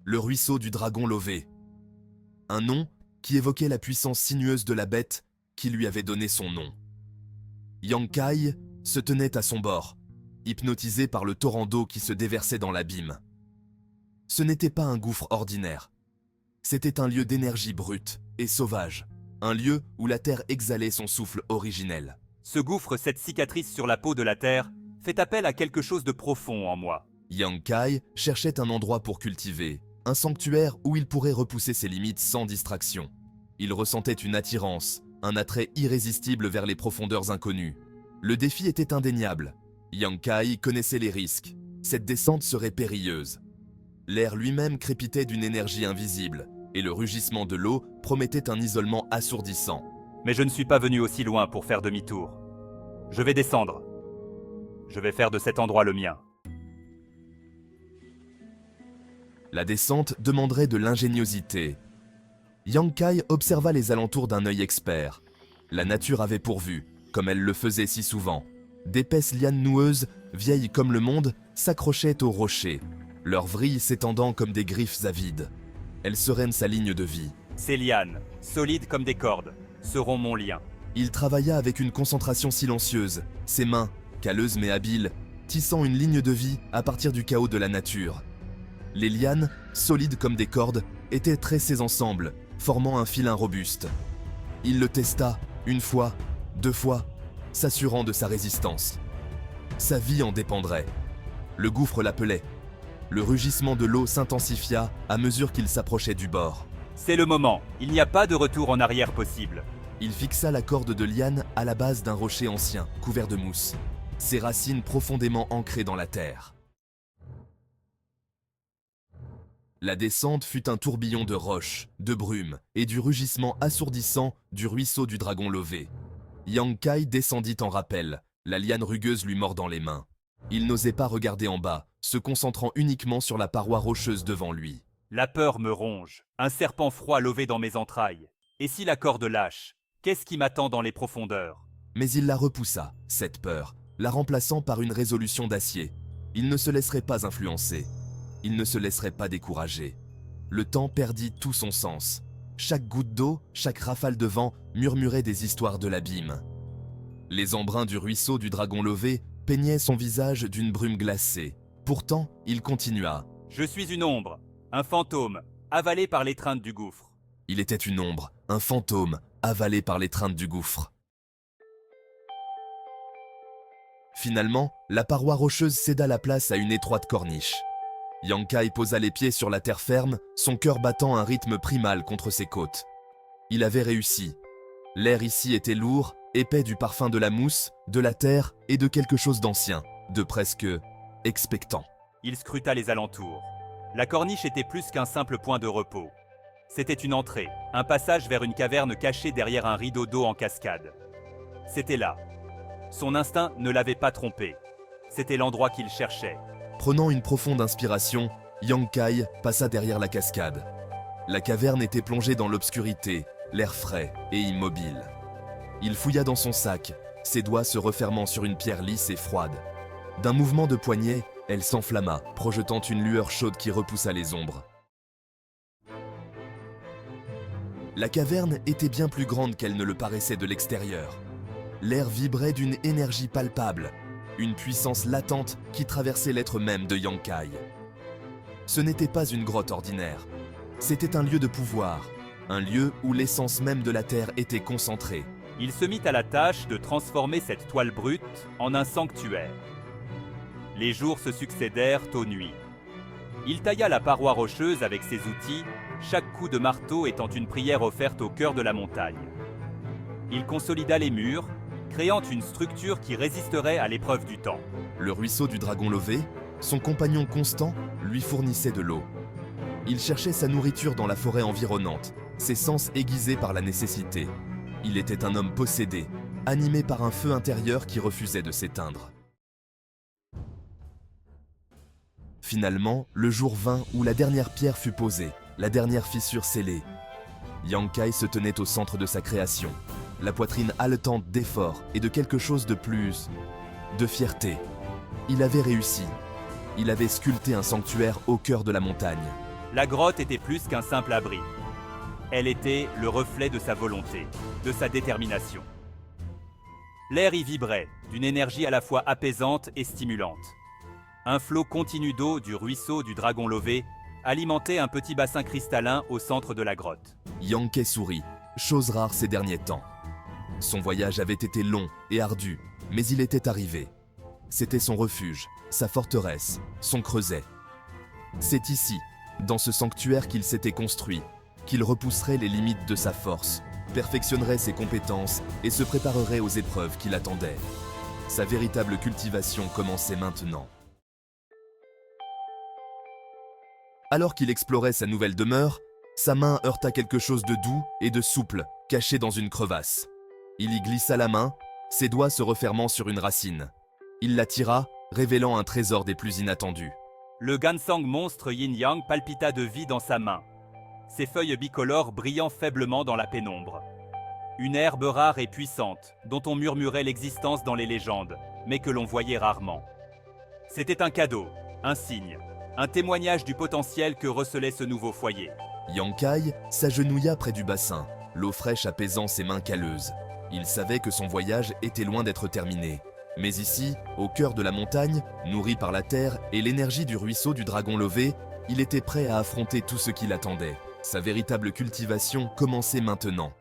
le ruisseau du dragon lové. Un nom qui évoquait la puissance sinueuse de la bête qui lui avait donné son nom. Yang Kai se tenait à son bord, hypnotisé par le torrent d'eau qui se déversait dans l'abîme. Ce n'était pas un gouffre ordinaire. C'était un lieu d'énergie brute et sauvage, un lieu où la terre exhalait son souffle originel. Ce gouffre, cette cicatrice sur la peau de la terre, fait appel à quelque chose de profond en moi. Yang Kai cherchait un endroit pour cultiver, un sanctuaire où il pourrait repousser ses limites sans distraction. Il ressentait une attirance, un attrait irrésistible vers les profondeurs inconnues. Le défi était indéniable. Yang Kai connaissait les risques. Cette descente serait périlleuse. L'air lui-même crépitait d'une énergie invisible, et le rugissement de l'eau promettait un isolement assourdissant. Mais je ne suis pas venu aussi loin pour faire demi-tour. Je vais descendre. Je vais faire de cet endroit le mien. La descente demanderait de l'ingéniosité. Yang Kai observa les alentours d'un œil expert. La nature avait pourvu, comme elle le faisait si souvent. D'épaisses lianes noueuses, vieilles comme le monde, s'accrochaient aux rochers, leurs vrilles s'étendant comme des griffes avides. Elles seraient sa ligne de vie. Ces lianes, solides comme des cordes, seront mon lien. Il travailla avec une concentration silencieuse, ses mains, calleuses mais habiles, tissant une ligne de vie à partir du chaos de la nature. Les lianes, solides comme des cordes, étaient tressées ensemble, formant un filin robuste. Il le testa, une fois, deux fois, s'assurant de sa résistance. Sa vie en dépendrait. Le gouffre l'appelait. Le rugissement de l'eau s'intensifia à mesure qu'il s'approchait du bord. C'est le moment, il n'y a pas de retour en arrière possible. Il fixa la corde de liane à la base d'un rocher ancien, couvert de mousse, ses racines profondément ancrées dans la terre. La descente fut un tourbillon de roches, de brume et du rugissement assourdissant du ruisseau du dragon lové. Yang Kai descendit en rappel, la liane rugueuse lui mordant les mains. Il n'osait pas regarder en bas, se concentrant uniquement sur la paroi rocheuse devant lui. La peur me ronge, un serpent froid lové dans mes entrailles. Et si la corde lâche, qu'est-ce qui m'attend dans les profondeurs? Mais il la repoussa, cette peur, la remplaçant par une résolution d'acier. Il ne se laisserait pas influencer. Il ne se laisserait pas décourager. Le temps perdit tout son sens. Chaque goutte d'eau, chaque rafale de vent murmurait des histoires de l'abîme. Les embruns du ruisseau du dragon lové peignaient son visage d'une brume glacée. Pourtant, il continua. Je suis une ombre, un fantôme, avalé par l'étreinte du gouffre. Il était une ombre, un fantôme, avalé par l'étreinte du gouffre. Finalement, la paroi rocheuse céda la place à une étroite corniche. Yang Kai posa les pieds sur la terre ferme, son cœur battant un rythme primal contre ses côtes. Il avait réussi. L'air ici était lourd, épais du parfum de la mousse, de la terre et de quelque chose d'ancien, de presque expectant. Il scruta les alentours. La corniche était plus qu'un simple point de repos. C'était une entrée, un passage vers une caverne cachée derrière un rideau d'eau en cascade. C'était là. Son instinct ne l'avait pas trompé. C'était l'endroit qu'il cherchait. Prenant une profonde inspiration, Yang Kai passa derrière la cascade. La caverne était plongée dans l'obscurité, l'air frais et immobile. Il fouilla dans son sac, ses doigts se refermant sur une pierre lisse et froide. D'un mouvement de poignet, elle s'enflamma, projetant une lueur chaude qui repoussa les ombres. La caverne était bien plus grande qu'elle ne le paraissait de l'extérieur. L'air vibrait d'une énergie palpable, une puissance latente qui traversait l'être même de Yang Kai. Ce n'était pas une grotte ordinaire, c'était un lieu de pouvoir, un lieu où l'essence même de la terre était concentrée. Il se mit à la tâche de transformer cette toile brute en un sanctuaire. Les jours se succédèrent aux nuits. Il tailla la paroi rocheuse avec ses outils, chaque coup de marteau étant une prière offerte au cœur de la montagne. Il consolida les murs, créant une structure qui résisterait à l'épreuve du temps. Le ruisseau du dragon lové, son compagnon constant, lui fournissait de l'eau. Il cherchait sa nourriture dans la forêt environnante, ses sens aiguisés par la nécessité. Il était un homme possédé, animé par un feu intérieur qui refusait de s'éteindre. Finalement, le jour vint où la dernière pierre fut posée, la dernière fissure scellée. Yang Kai se tenait au centre de sa création, la poitrine haletante d'effort et de quelque chose de plus... de fierté. Il avait réussi. Il avait sculpté un sanctuaire au cœur de la montagne. La grotte était plus qu'un simple abri. Elle était le reflet de sa volonté, de sa détermination. L'air y vibrait, d'une énergie à la fois apaisante et stimulante. Un flot continu d'eau du ruisseau du Dragon Lové alimentait un petit bassin cristallin au centre de la grotte. Yankee sourit, chose rare ces derniers temps. Son voyage avait été long et ardu, mais il était arrivé. C'était son refuge, sa forteresse, son creuset. C'est ici, dans ce sanctuaire qu'il s'était construit, qu'il repousserait les limites de sa force, perfectionnerait ses compétences et se préparerait aux épreuves qui l'attendaient. Sa véritable cultivation commençait maintenant. Alors qu'il explorait sa nouvelle demeure, sa main heurta quelque chose de doux et de souple, caché dans une crevasse. Il y glissa la main, ses doigts se refermant sur une racine. Il la tira, révélant un trésor des plus inattendus. Le Gansang monstre yin-yang palpita de vie dans sa main, ses feuilles bicolores brillant faiblement dans la pénombre. Une herbe rare et puissante, dont on murmurait l'existence dans les légendes, mais que l'on voyait rarement. C'était un cadeau, un signe, un témoignage du potentiel que recelait ce nouveau foyer. Yankai s'agenouilla près du bassin, l'eau fraîche apaisant ses mains calleuses. Il savait que son voyage était loin d'être terminé. Mais ici, au cœur de la montagne, nourri par la terre et l'énergie du ruisseau du Dragon Lové, il était prêt à affronter tout ce qui l'attendait. Sa véritable cultivation commençait maintenant.